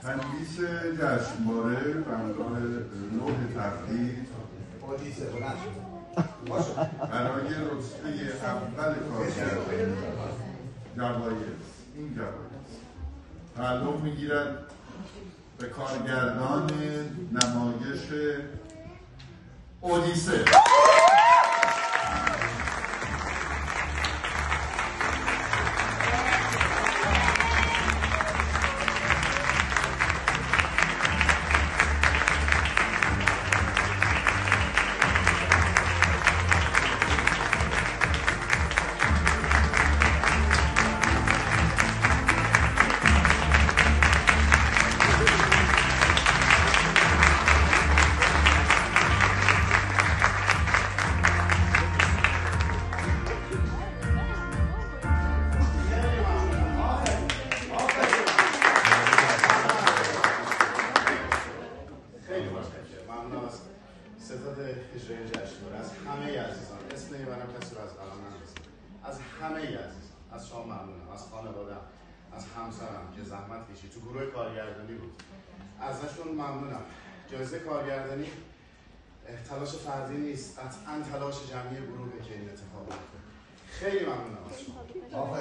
تندیس جشنواره بندان 9 تقدیر برای رتبه اول کارگردانی این جوایز تعلق میگیرد به کارگردان نمایش اودیسه. ستاد اجرای جشنواره از همه عزیزان، اسم نمیبرم کسی رو از الان نمی‌رسه، از همه عزیزان، از شما ممنونم، از خانواده‌ام، از همسرم که زحمت کشید تو گروه کارگردانی بود، ازشون ممنونم. جایزه کارگردانی تلاش فردی نیست، قطعاً تلاش جمعی گروهه که این اتفاق میفته. خیلی ممنونم از شما.